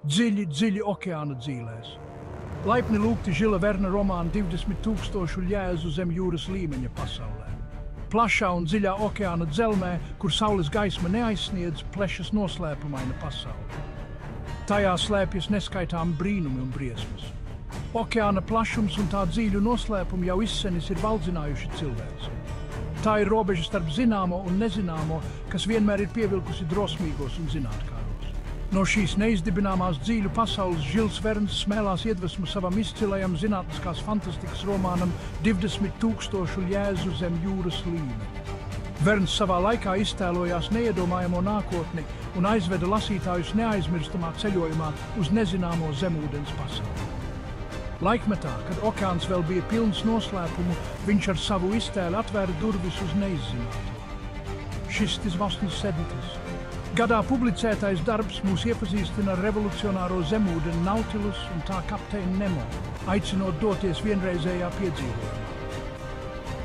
Dziļi, dziļi okeāna dzīlēs. Laipni lūgti Žila Verna romāna 20,000 Jēzu zem jūras līmeņa pasaulē. Plašā un dziļā okeāna dzelmē, kur saules gaisma neaizsniedz, plešas noslēpumaina pasaule. Tajā slēpjas neskaitām brīnumi un briesmas. Okeāna plašums un tā dziļu noslēpumi jau izsenis ir valdzinājuši cilvēci. Tā ir robeža starp zināmo un nezināmo, kas vienmēr ir pievilkusi drosmīgos un zinātkāros. No šīs neizdibināmās dzīļu pasaules Žils Verns smēlās iedvesmu savam izcilajam zinātniskās fantastikas romānam 20,000 Jēzu zem jūras līmeņa. Verns savā laikā iztēlojās neiedomājamo nākotni un aizveda lasītājus neaizmirstamā ceļojumā uz nezināmo zemūdens pasauli. Laikmetā, kad okeāns vēl bija pilns noslēpumu, viņš ar savu iztēli atvēra durvis uz neizzināto. Šis tas vasnis sedītis. Gadā publicētais darbs mūs iepazīstina ar revolucionāro zemūdeni Nautilus un tā kapteini Nemo, aicinot doties vienreizējā piedzīvojumā.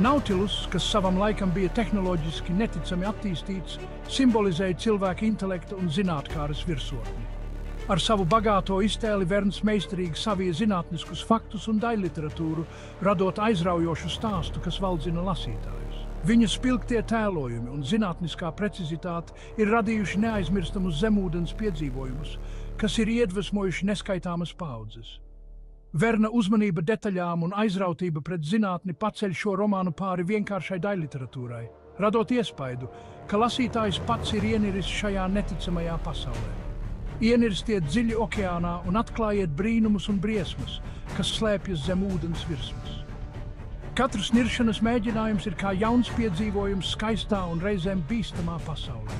Nautilus, kas savam laikam bija tehnoloģiski neticami attīstīts, simbolizēja cilvēka intelekta un zinātkāres virsotni. Ar savu bagāto iztēli Verns meistarīgi savija zinātniskus faktus un daļliteratūru, radot aizraujošu stāstu, kas valdzina lasītājus. Viņa spilgtie tēlojumi un zinātniskā precizitāte ir radījuši neaizmirstamus zemūdens piedzīvojumus, kas ir iedvesmojuši neskaitāmas paudzes. Verna uzmanība detaļām un aizrautība pret zinātni paceļ šo romānu pāri vienkāršai daļliteratūrai, radot iespaidu, ka lasītājs pats ir ieniris šajā neticamajā pasaulē. Ienirstiet dziļi okeānā un atklājiet brīnumus un briesmas, kas slēpjas zem ūdens virsmas. Katrs niršanas mēģinājums ir kā jauns piedzīvojums skaistā un reizēm bīstamā pasaulē.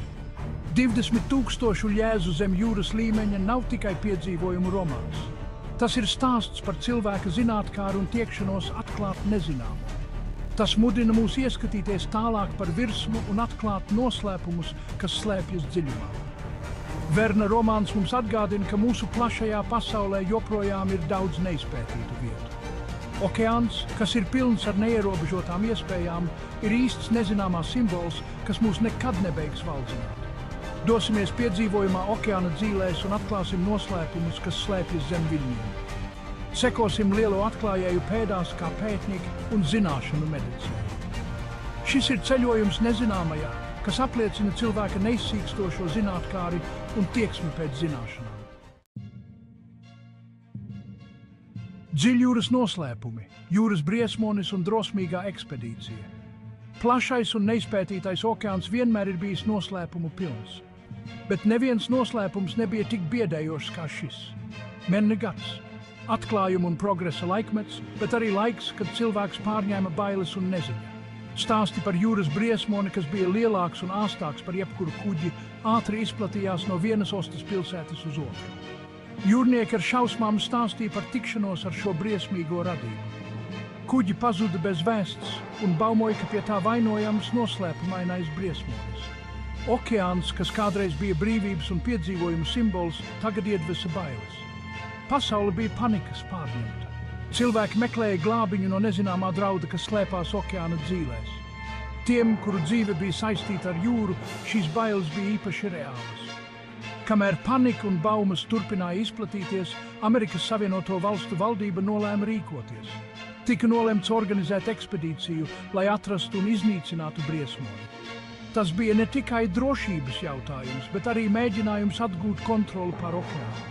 20,000 Jēzu zem jūras līmeņa nav tikai piedzīvojumu romāns. Tas ir stāsts par cilvēka zinātkāru un tiekšanos atklāt nezināmo. Tas mudina mūs ieskatīties tālāk par virsmu un atklāt noslēpumus, kas slēpjas dziļumā. Verna romāns mums atgādina, ka mūsu plašajā pasaulē joprojām ir daudz neizpētītu vietu. Okeāns, kas ir pilns ar neierobežotām iespējām, ir īsts nezināmā simbols, kas mūs nekad nebeigs valdzināt. Dosimies piedzīvojumā okeāna dzīlēs un atklāsim noslēpumus, kas slēpjas zem viļņiem. Sekosim lielo atklājēju pēdās kā pētnieki un zināšanu medicīnu. Šis ir ceļojums nezināmajā, kas apliecina cilvēka neizsīkstošo zinātkāri un tieksmi pēc zināšanām. Dziļjūras noslēpumi, jūras briesmonis un drosmīgā ekspedīcija. Plašais un neizpētītais okeāns vienmēr ir bijis noslēpumu pilns. Bet neviens noslēpums nebija tik biedējošs kā šis. Menne gads, atklājumu un progresa laikmets, bet arī laiks, kad cilvēks pārņēma bailes un neziņa. Stāsti par jūras briesmoni, kas bija lielāks un āstāks par jebkuru kuģi, ātri izplatījās no vienas ostas pilsētas uz otru. Jūrnieki ar šausmām stāstīja par tikšanos ar šo briesmīgo radību. Kuģi pazuda bez vēsts un baumoja, ka pie tā vainojams noslēpumainais briesmonis. Okeāns, kas kādreiz bija brīvības un piedzīvojumu simbols, tagad iedvesa bailes. Pasaule bija panikas pārņemta. Cilvēki meklēja glābiņu no nezināmā drauda, kas slēpās okeāna dzīlēs. Tiem, kuru dzīve bija saistīta ar jūru, šīs bailes bija īpaši reālas. Kamēr panika un baumas turpināja izplatīties, Amerikas Savienoto Valstu valdība nolēma rīkoties. Tika nolemts organizēt ekspedīciju, lai atrastu un iznīcinātu briesmoni. Tas bija ne tikai drošības jautājums, bet arī mēģinājums atgūt kontroli pār okeānu.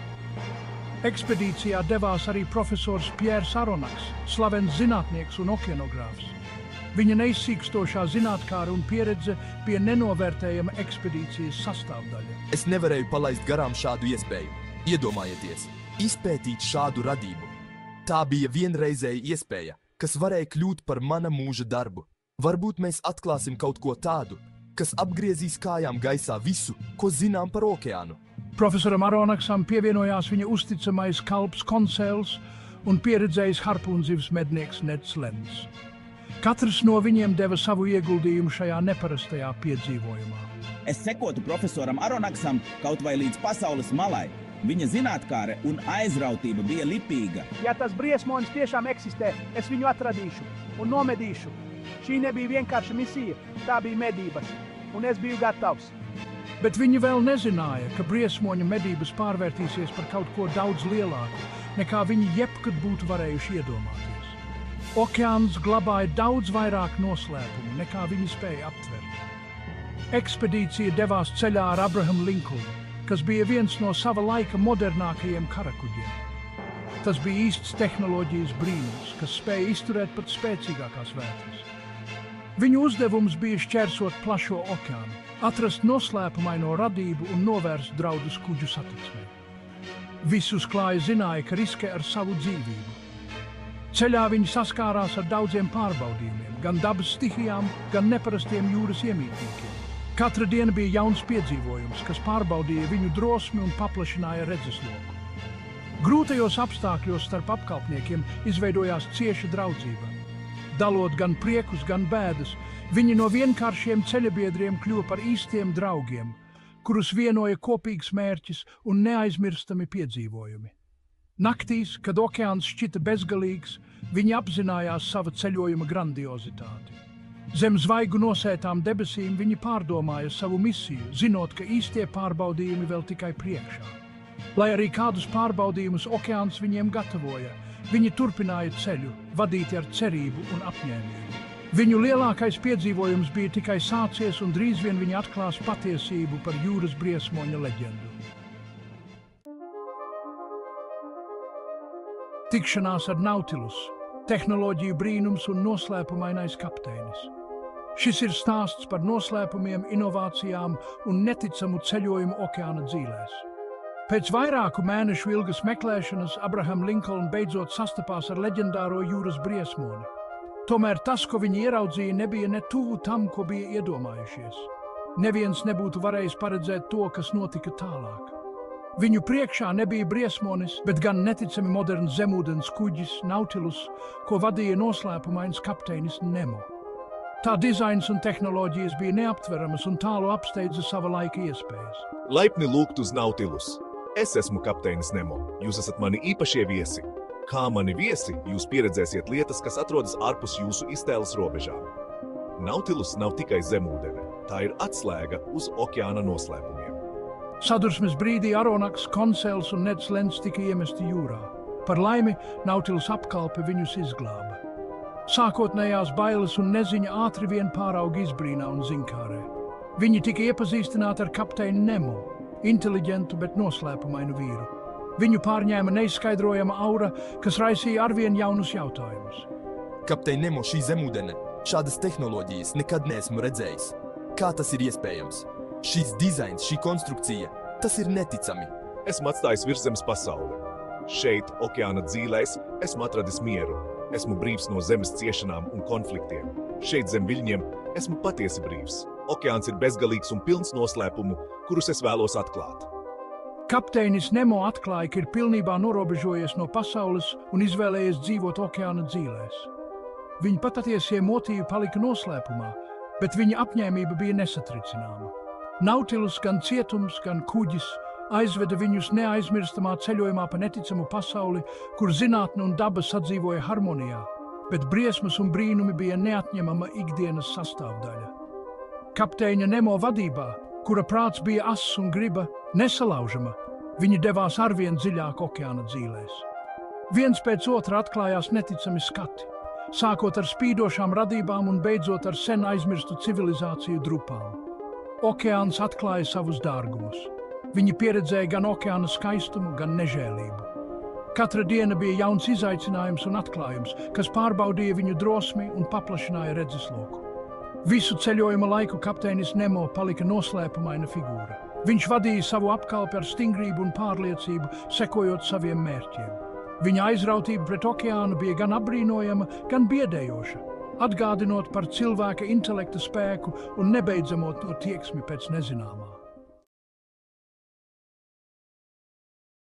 Ekspedīcijā devās arī profesors Pjērs Aronaks, slavens zinātnieks un okeanogrāfs. Viņa neizsīkstošā zinātkāra un pieredze bija nenovērtējama ekspedīcijas sastāvdaļa. Es nevarēju palaist garām šādu iespēju. Iedomājieties, izpētīt šādu radību. Tā bija vienreizēja iespēja, kas varēja kļūt par mana mūža darbu. Varbūt mēs atklāsim kaut ko tādu, kas apgriezīs kājām gaisā visu, ko zinām par okeānu. Profesoram Aronaksam pievienojās viņa uzticamais kalps Konsēls un pieredzējis harpūnzivs mednieks Neds Lens. Katrs no viņiem deva savu ieguldījumu šajā neparastajā piedzīvojumā. Es sekotu profesoram Aronaksam kaut vai līdz pasaules malai. Viņa zinātkāre un aizrautība bija lipīga. Ja tas briesmonis tiešām eksistē, es viņu atradīšu un nomedīšu. Šī nebija vienkārša misija, tā bija medības, un es biju gatavs. Bet viņi vēl nezināja, ka briesmoņa medības pārvērtīsies par kaut ko daudz lielāku, nekā viņi jebkad būtu varējuši iedomāties. Okeāns glabāja daudz vairāk noslēpumu, nekā viņi spēja aptvert. Ekspedīcija devās ceļā ar Abrahamu Linkolnu, kas bija viens no sava laika modernākajiem karakuģiem. Tas bija īsts tehnoloģijas brīnums, kas spēja izturēt pat spēcīgākās vētras. Viņu uzdevums bija šķērsot plašo okeānu, atrast noslēpumaino radību un novērst draudus kuģu satiksmei. Visi uz klāja zināja, ka riskē ar savu dzīvību. Ceļā viņi saskārās ar daudziem pārbaudījumiem, gan dabas stihijām, gan neparastiem jūras iemītniekiem. Katra diena bija jauns piedzīvojums, kas pārbaudīja viņu drosmi un paplašināja redzesloku. Grūtajos apstākļos starp apkalpniekiem izveidojās cieša draudzība. Dalot gan priekus, gan bēdas, viņi no vienkāršiem ceļabiedriem kļuva par īstiem draugiem, kurus vienoja kopīgs mērķis un neaizmirstami piedzīvojumi. Naktīs, kad okeāns šķita bezgalīgs, viņi apzinājās sava ceļojuma grandiozitāti. Zem zvaigu nosētām debesīm viņi pārdomāja savu misiju, zinot, ka īstie pārbaudījumi vēl tikai priekšā. Lai arī kādus pārbaudījumus okeāns viņiem gatavoja, viņi turpināja ceļu, vadīti ar cerību un apņēmību. Viņu lielākais piedzīvojums bija tikai sācies, un drīz vien viņi atklās patiesību par jūras briesmoņa leģendu. Tikšanās ar Nautilus, tehnoloģiju brīnums un noslēpumainais kapteinis. Šis ir stāsts par noslēpumiem, inovācijām un neticamu ceļojumu okeāna dzīlēs. Pēc vairāku mēnešu ilgas meklēšanas Abraham Lincoln beidzot sastapās ar leģendāro jūras briesmoni. Tomēr tas, ko viņi ieraudzīja, nebija ne tuvu tam, ko bija iedomājušies. Neviens nebūtu varējis paredzēt to, kas notika tālāk. Viņu priekšā nebija briesmonis, bet gan neticami moderns zemūdens kuģis Nautilus, ko vadīja noslēpumains kapteinis Nemo. Tā dizains un tehnoloģijas bija neaptveramas un tālu apsteidza sava laika iespējas. Laipni lūgt uz Nautilus. Es esmu kapteinis Nemo. Jūs esat mani īpašie viesi. Kā mani viesi, jūs pieredzēsiet lietas, kas atrodas ārpus jūsu iztēles robežām. Nautilus nav tikai zemūdene. Tā ir atslēga uz okeāna noslēpumiem. Sadursmes brīdī Aronaks, Konsels un Neds Lens tika iemesti jūrā. Par laimi, Nautilus apkalpe viņus izglāba. Sākotnējās bailes un neziņa ātri vien pārauga izbrīnā un zinkārē. Viņi tika iepazīstināti ar kapteini Nemo, inteliģentu, bet noslēpumainu vīru. Viņu pārņēma neizskaidrojama aura, kas raisīja arvien jaunus jautājumus. Kapteini Nemo, šī zemūdene, šādas tehnoloģijas nekad neesmu redzējis. Kā tas ir iespējams? Šīs dizains, šī konstrukcija, tas ir neticami. Esmu atstājis virszemes pasauli. Šeit, okeāna dzīlēs, esmu atradis mieru. Esmu brīvs no zemes ciešanām un konfliktiem. Šeit zem viļņiem esmu patiesi brīvs. Okeāns ir bezgalīgs un pilns noslēpumu, kurus es vēlos atklāt. Kapteinis Nemo atklāja, ka ir pilnībā norobežojies no pasaules un izvēlējies dzīvot okeāna dzīlēs. Viņa patiesie motīvi palika noslēpumā, bet viņa apņēmība bija nesatricināma. Nautilus, gan cietums, gan kuģis, aizveda viņus neaizmirstamā ceļojumā pa neticamu pasauli, kur zinātne un daba sadzīvoja harmonijā, bet briesmas un brīnumi bija neatņemama ikdienas sastāvdaļa. Kapteiņa Nemo vadībā, kura prāts bija ass un griba nesalaužama, viņi devās arvien dziļāk okeāna dzīlēs. Viens pēc otra atklājās neticami skati, sākot ar spīdošām radībām un beidzot ar sen aizmirstu civilizāciju drupām. Okeāns atklāja savus dārgumus. Viņi pieredzēja gan okeāna skaistumu, gan nežēlību. Katra diena bija jauns izaicinājums un atklājums, kas pārbaudīja viņu drosmi un paplašināja redzesloku. Visu ceļojuma laiku kapteinis Nemo palika noslēpumaina figūra. Viņš vadīja savu apkalpi ar stingrību un pārliecību, sekojot saviem mērķiem. Viņa aizrautība pret okeānu bija gan apbrīnojama, gan biedējoša, atgādinot par cilvēka intelekta spēku un nebeidzamo to tieksmi pēc nezināmā.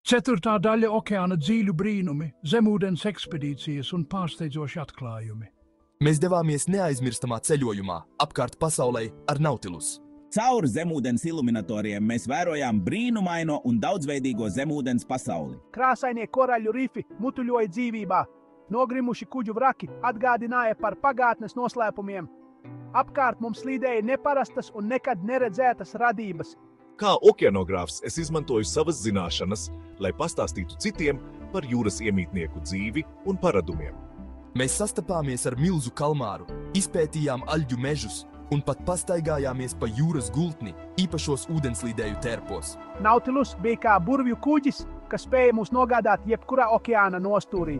4. daļa – okeāna dzīļu brīnumi, zemūdens ekspedīcijas un pārsteidzoši atklājumi. Mēs devāmies neaizmirstamā ceļojumā apkārt pasaulei ar Nautilus. Caur zemūdens iluminatoriem mēs vērojām brīnumaino un daudzveidīgo zemūdens pasauli. Krāsainie koraļu rifi mutuļoja dzīvībā. Nogrimuši kuģu vraki atgādināja par pagātnes noslēpumiem. Apkārt mums slīdēja neparastas un nekad neredzētas radības. Kā okeanogrāfs es izmantoju savas zināšanas, lai pastāstītu citiem par jūras iemītnieku dzīvi un paradumiem. Mēs sastapāmies ar milzu kalmāru, izpētījām aļģu mežus un pat pastaigājāmies pa jūras gultni, īpašos ūdenslīdēju terpos. Nautilus bija kā burvju kuģis, kas spēja mūs nogādāt jebkurā okeāna nostūrī.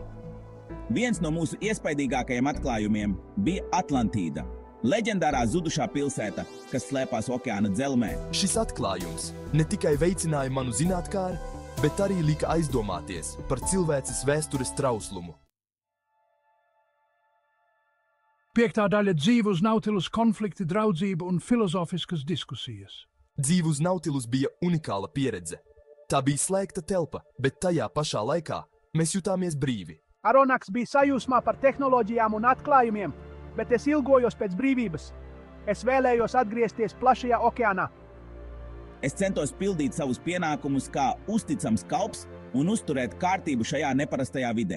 Viens no mūsu iespaidīgākajiem atklājumiem bija Atlantīda, leģendārā zudušā pilsēta, kas slēpās okeāna dzelmē. Šis atklājums ne tikai veicināja manu zinātkāri, bet arī lika aizdomāties par cilvēces vēstures trauslumu. 5. daļa – dzīve uz Nautilus, konflikti, draudzība un filozofiskas diskusijas. Dzīve uz Nautilus bija unikāla pieredze. Tā bija slēgta telpa, bet tajā pašā laikā mēs jutāmies brīvi. Aronaks bija sajūsmā par tehnoloģijām un atklājumiem, bet es ilgojos pēc brīvības. Es vēlējos atgriezties plašajā okeānā. Es centos pildīt savus pienākumus kā uzticams kalps un uzturēt kārtību šajā neparastajā vidē.